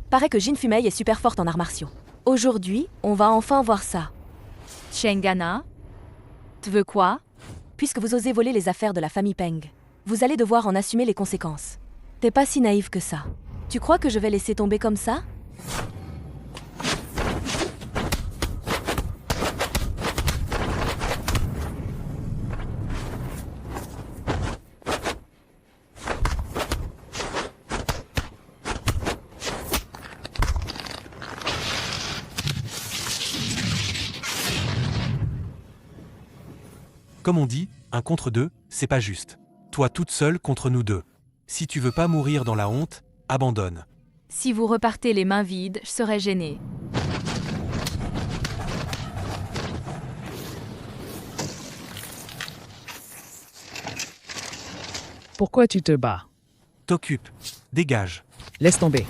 Paraît que Jin Fumei est super forte en arts martiaux. Aujourd'hui, on va enfin voir ça. Chengana? Tu veux quoi? Puisque vous osez voler les affaires de la famille Peng, vous allez devoir en assumer les conséquences. T'es pas si naïf que ça. Tu crois que je vais laisser tomber comme ça? Comme on dit, 1 contre 2, c'est pas juste. Toi toute seule contre nous deux. Si tu veux pas mourir dans la honte, abandonne. Si vous repartez les mains vides, je serai gênée. Pourquoi tu te bats? T'occupe. Dégage. Laisse tomber.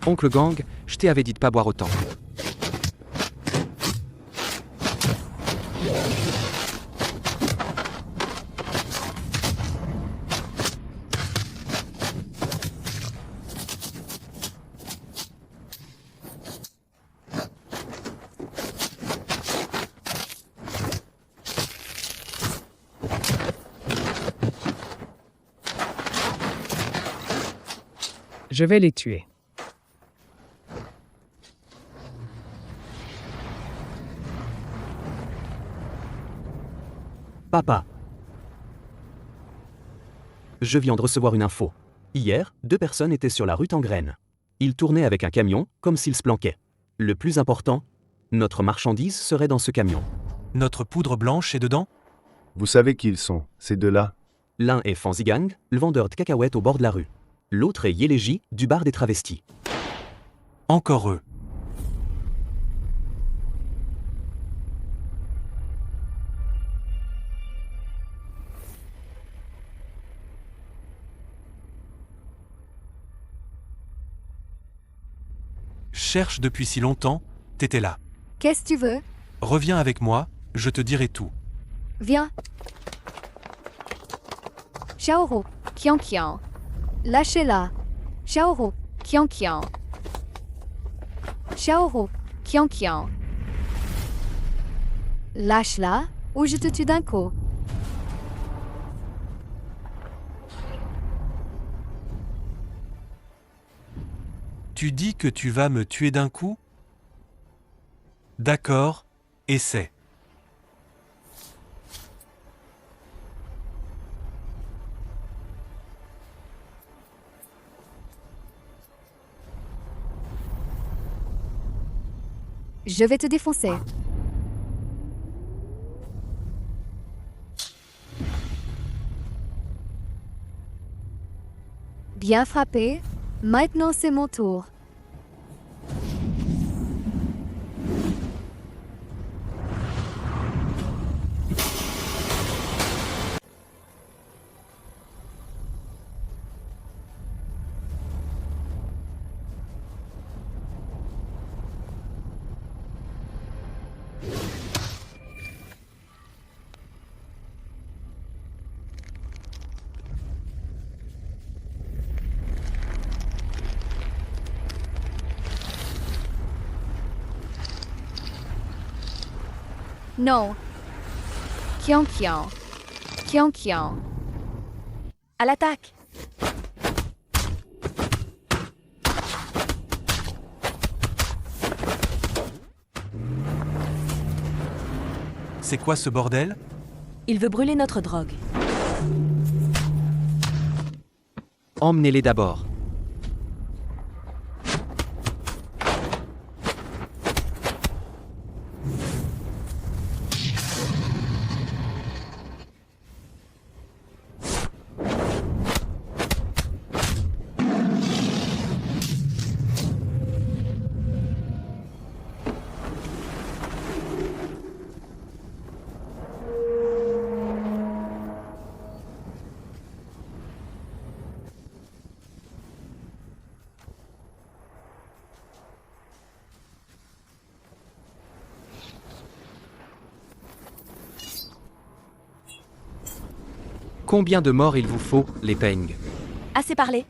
Oncle Gang, je t'avais dit de pas boire autant. Je vais les tuer. Papa. Je viens de recevoir une info. Hier, 2 personnes étaient sur la rue Tangraine. Ils tournaient avec un camion, comme s'ils se planquaient. Le plus important, notre marchandise serait dans ce camion. Notre poudre blanche est dedans? Vous savez qui ils sont, ces deux-là? L'un est Fanzigang, le vendeur de cacahuètes au bord de la rue. L'autre est Yeleji, du bar des travestis. Encore eux. Cherche depuis si longtemps, t'étais là. Qu'est-ce que tu veux? Reviens avec moi, je te dirai tout. Viens. Xiaoro, Qian Qian. Lâchez-la. Xiaoro, Qian Qian. Xiaoro, Qian Qian. Lâche-la, ou je te tue d'un coup. Tu dis que tu vas me tuer d'un coup? D'accord, essaie. Je vais te défoncer. Bien frappé. Maintenant c'est mon tour. Non. Kion kion. Kion kion. À l'attaque! C'est quoi ce bordel? Il veut brûler notre drogue. Emmenez-les d'abord. Combien de morts il vous faut, les Peng? Assez parlé.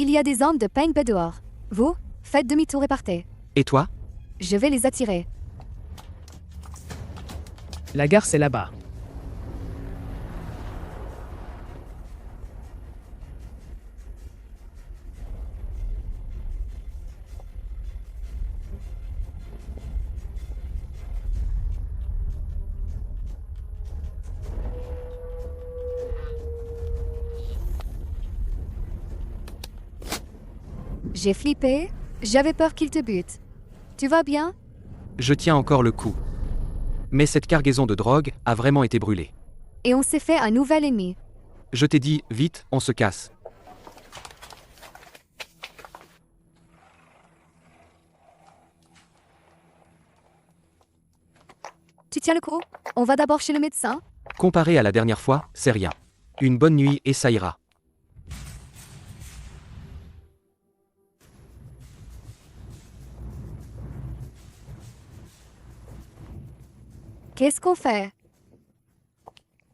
Il y a des hommes de Peng Be dehors. Vous, faites demi-tour et partez. Et toi? Je vais les attirer. La gare, c'est là-bas. J'ai flippé. J'avais peur qu'ils te butent. Tu vas bien? Je tiens encore le coup. Mais cette cargaison de drogue a vraiment été brûlée. Et on s'est fait un nouvel ennemi. Je t'ai dit, vite, on se casse. Tu tiens le coup? On va d'abord chez le médecin? Comparé à la dernière fois, c'est rien. Une bonne nuit et ça ira. Qu'est-ce qu'on fait?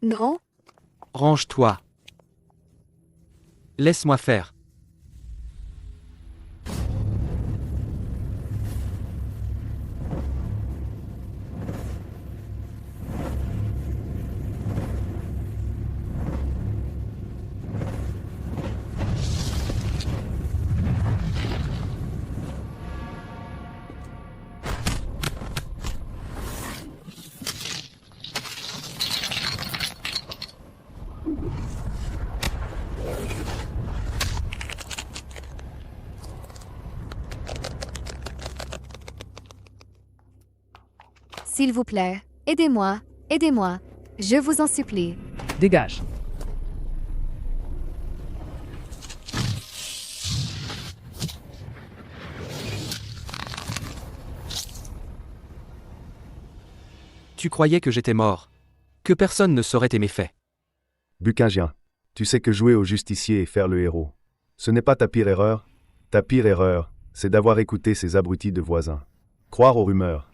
Non? Range-toi. Laisse-moi faire. S'il vous plaît, aidez-moi, aidez-moi. Je vous en supplie. Dégage. Tu croyais que j'étais mort. Que personne ne saurait tes méfaits. Bucingien, tu sais que jouer au justicier et faire le héros, ce n'est pas ta pire erreur. Ta pire erreur, c'est d'avoir écouté ces abrutis de voisins. Croire aux rumeurs.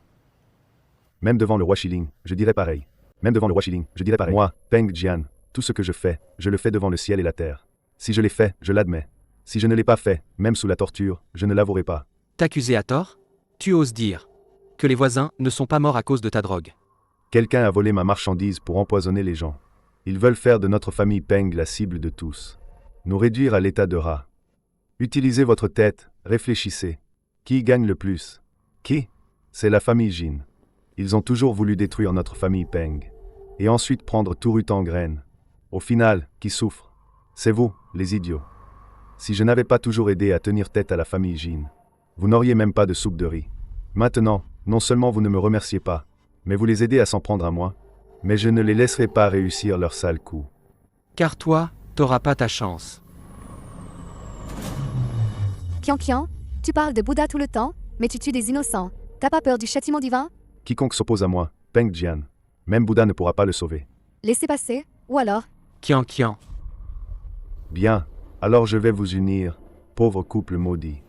Même devant le roi Shilling, je dirais pareil. Même devant le roi Shilling, je dirais pareil. Moi, Peng Jian, tout ce que je fais, je le fais devant le ciel et la terre. Si je l'ai fait, je l'admets. Si je ne l'ai pas fait, même sous la torture, je ne l'avouerai pas. T'accuser à tort? Tu oses dire que les voisins ne sont pas morts à cause de ta drogue. Quelqu'un a volé ma marchandise pour empoisonner les gens. Ils veulent faire de notre famille Peng la cible de tous. Nous réduire à l'état de rat. Utilisez votre tête, réfléchissez. Qui gagne le plus? Qui? C'est la famille Jin. Ils ont toujours voulu détruire notre famille Peng. Et ensuite prendre Turut en graine. Au final, qui souffre? C'est vous, les idiots. Si je n'avais pas toujours aidé à tenir tête à la famille Jin, vous n'auriez même pas de soupe de riz. Maintenant, non seulement vous ne me remerciez pas, mais vous les aidez à s'en prendre à moi, mais je ne les laisserai pas réussir leur sale coup. Car toi, T'auras pas ta chance. Kian, tu parles de Bouddha tout le temps, mais tu tues des innocents. T'as pas peur du châtiment divin? Quiconque s'oppose à moi, Peng Jian. Même Bouddha ne pourra pas le sauver. Laissez passer, ou alors, Kian. Bien, alors je vais vous unir, pauvre couple maudit.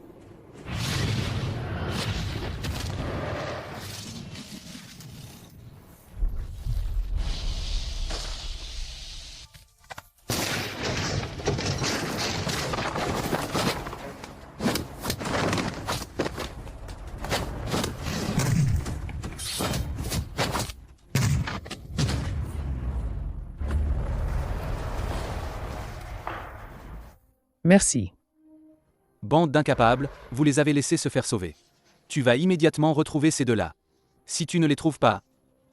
Merci. Bande d'incapables, vous les avez laissés se faire sauver. Tu vas immédiatement retrouver ces deux-là. Si tu ne les trouves pas,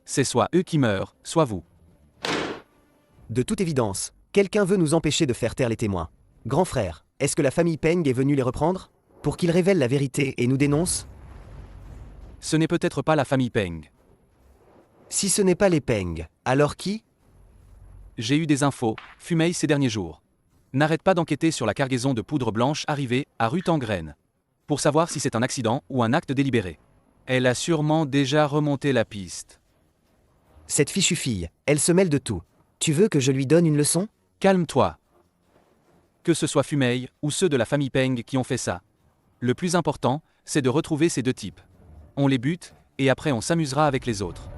c'est soit eux qui meurent, soit vous. De toute évidence, quelqu'un veut nous empêcher de faire taire les témoins. Grand frère, est-ce que la famille Peng est venue les reprendre? Pour qu'ils révèlent la vérité et nous dénoncent? Ce n'est peut-être pas la famille Peng. Si ce n'est pas les Peng, alors qui? J'ai eu des infos, Fumei ces derniers jours. N'arrête pas d'enquêter sur la cargaison de poudre blanche arrivée à rue Tangraine, pour savoir si c'est un accident ou un acte délibéré. Elle a sûrement déjà remonté la piste. Cette fichue fille, elle se mêle de tout. Tu veux que je lui donne une leçon? Calme-toi. Que ce soit Fumei ou ceux de la famille Peng qui ont fait ça. Le plus important, c'est de retrouver ces deux types. On les bute, et après on s'amusera avec les autres.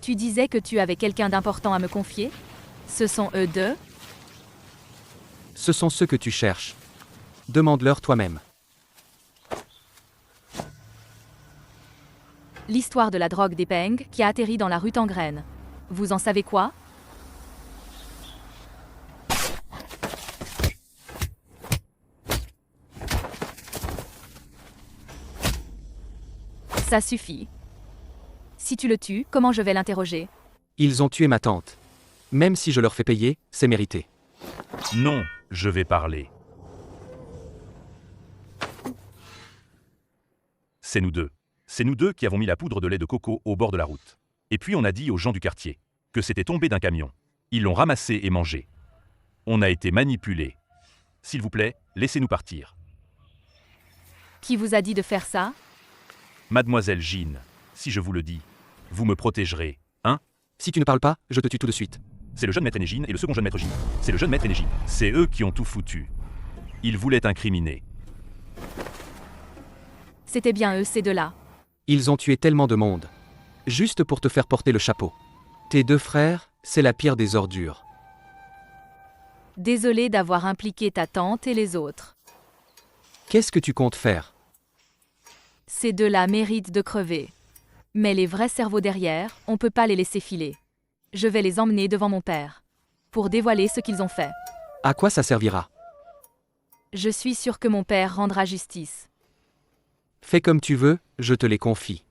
Tu disais que tu avais quelqu'un d'important à me confier? Ce sont eux deux? Ce sont ceux que tu cherches. Demande-leur toi-même. L'histoire de la drogue des Peng qui a atterri dans la rue Tangraine. Vous en savez quoi? Ça suffit. Si tu le tues, comment je vais l'interroger? Ils ont tué ma tante. Même si je leur fais payer, c'est mérité. Non, je vais parler. C'est nous deux. C'est nous deux qui avons mis la poudre de lait de coco au bord de la route. Et puis on a dit aux gens du quartier que c'était tombé d'un camion. Ils l'ont ramassé et mangé. On a été manipulés. S'il vous plaît, laissez-nous partir. Qui vous a dit de faire ça? Mademoiselle Jean, si je vous le dis, vous me protégerez, hein? Si tu ne parles pas, je te tue tout de suite. C'est le jeune maître Enégine et le second jeune maître Jean. C'est le jeune maître Enégine. C'est eux qui ont tout foutu. Ils voulaient incriminer. C'était bien eux, ces deux-là. Ils ont tué tellement de monde. Juste pour te faire porter le chapeau. Tes deux frères, c'est la pire des ordures. Désolé d'avoir impliqué ta tante et les autres. Qu'est-ce que tu comptes faire? Ces deux-là méritent de crever. Mais les vrais cerveaux derrière, on peut pas les laisser filer. Je vais les emmener devant mon père. Pour dévoiler ce qu'ils ont fait. À quoi ça servira? Je suis sûre que mon père rendra justice. Fais comme tu veux, je te les confie.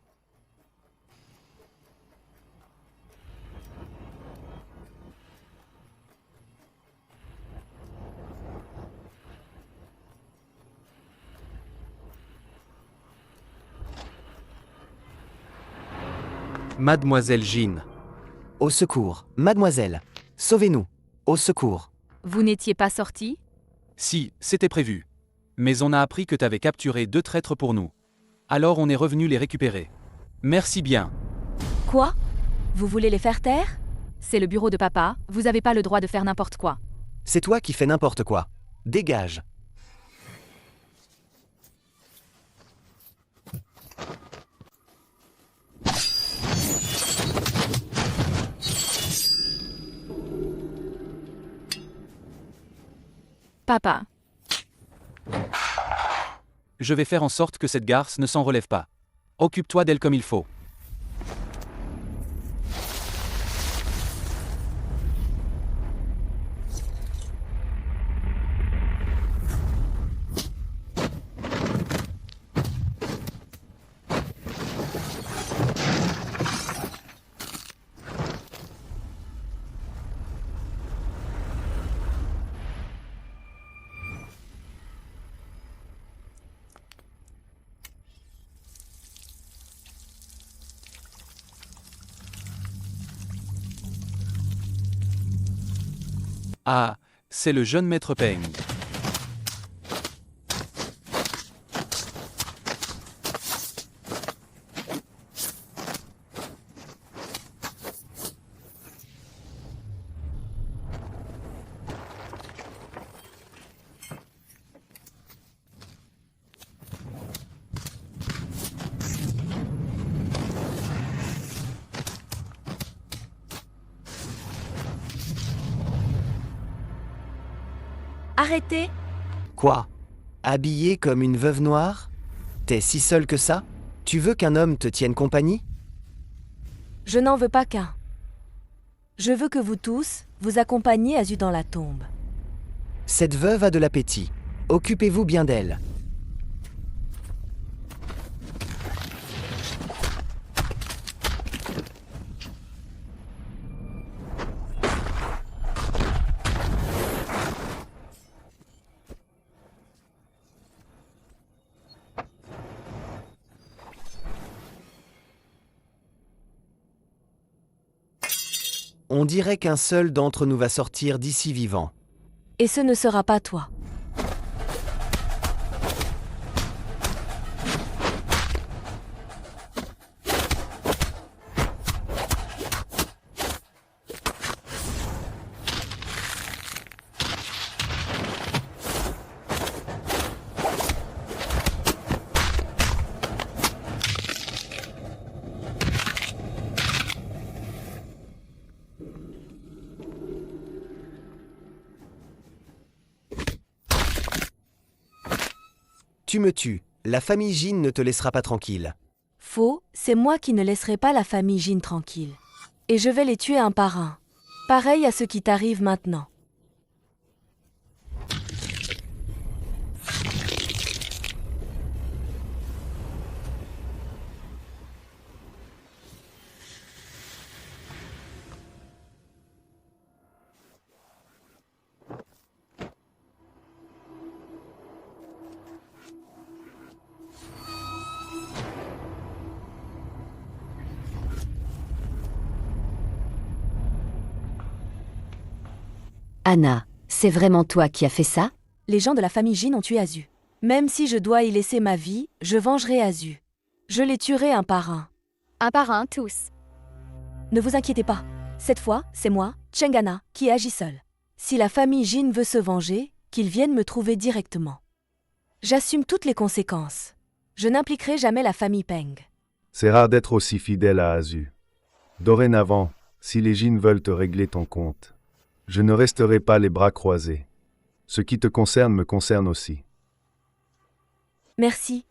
Mademoiselle Jean. Au secours, mademoiselle. Sauvez-nous. Au secours. Vous n'étiez pas sorti? Si, c'était prévu. Mais on a appris que t'avais capturé 2 traîtres pour nous. Alors on est revenu les récupérer. Merci bien. Quoi? Vous voulez les faire taire? C'est le bureau de papa, vous avez pas le droit de faire n'importe quoi. C'est toi qui fais n'importe quoi. Dégage. Papa. Je vais faire en sorte que cette garce ne s'en relève pas. Occupe-toi d'elle comme il faut. Ah, c'est le jeune maître Peng. Arrêtez! Quoi? Habillée comme une veuve noire? T'es si seule que ça? Tu veux qu'un homme te tienne compagnie? Je n'en veux pas qu'un. Je veux que vous tous, vous accompagniez Azu dans la tombe. Cette veuve a de l'appétit. Occupez-vous bien d'elle. On dirait qu'un seul d'entre nous va sortir d'ici vivant. Et ce ne sera pas toi. Tu me tues. La famille Jin ne te laissera pas tranquille. Faux, c'est moi qui ne laisserai pas la famille Jin tranquille. Et je vais les tuer un par un. Pareil à ce qui t'arrive maintenant. Anna, c'est vraiment toi qui as fait ça? Les gens de la famille Jin ont tué Azu. Même si je dois y laisser ma vie, je vengerai Azu. Je les tuerai un par un. Un par un, tous. Ne vous inquiétez pas. Cette fois, c'est moi, Chengana, qui agis seul. Si la famille Jin veut se venger, qu'ils viennent me trouver directement. J'assume toutes les conséquences. Je n'impliquerai jamais la famille Peng. C'est rare d'être aussi fidèle à Azu. Dorénavant, si les Jin veulent te régler ton compte, je ne resterai pas les bras croisés. Ce qui te concerne me concerne aussi. Merci.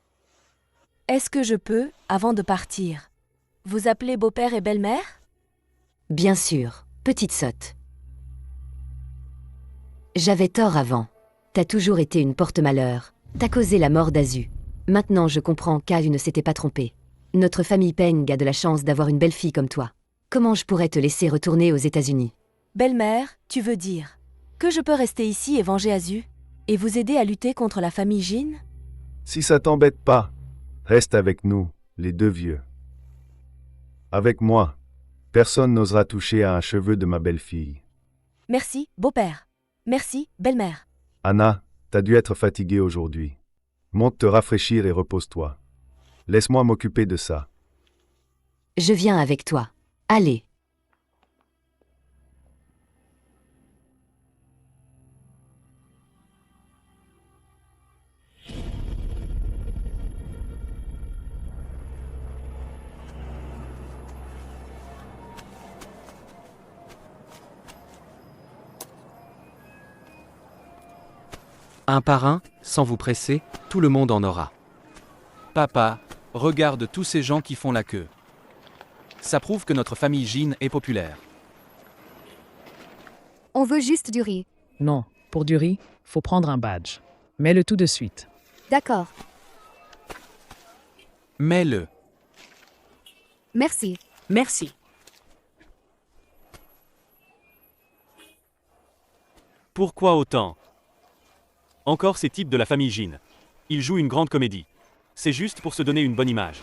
Est-ce que je peux, avant de partir, vous appeler beau-père et belle-mère? Bien sûr, petite sotte. J'avais tort avant. T'as toujours été une porte-malheur. T'as causé la mort d'Azu. Maintenant je comprends qu'Azu ne s'était pas trompé. Notre famille Peng a de la chance d'avoir une belle fille comme toi. Comment je pourrais te laisser retourner aux États-Unis? Belle-mère, tu veux dire que je peux rester ici et venger Azu? Et vous aider à lutter contre la famille Jin? Si ça t'embête pas, reste avec nous, les deux vieux. Avec moi, personne n'osera toucher à un cheveu de ma belle-fille. Merci, beau-père. Merci, belle-mère. Anna, t'as dû être fatiguée aujourd'hui. Monte te rafraîchir et repose-toi. Laisse-moi m'occuper de ça. Je viens avec toi. Allez. Un par un, sans vous presser, tout le monde en aura. Papa, regarde tous ces gens qui font la queue. Ça prouve que notre famille Jin est populaire. On veut juste du riz. Non, pour du riz, faut prendre un badge. Mets-le tout de suite. D'accord. Mets-le. Merci. Merci. Pourquoi autant? Encore ces types de la famille Jin. Ils jouent une grande comédie. C'est juste pour se donner une bonne image.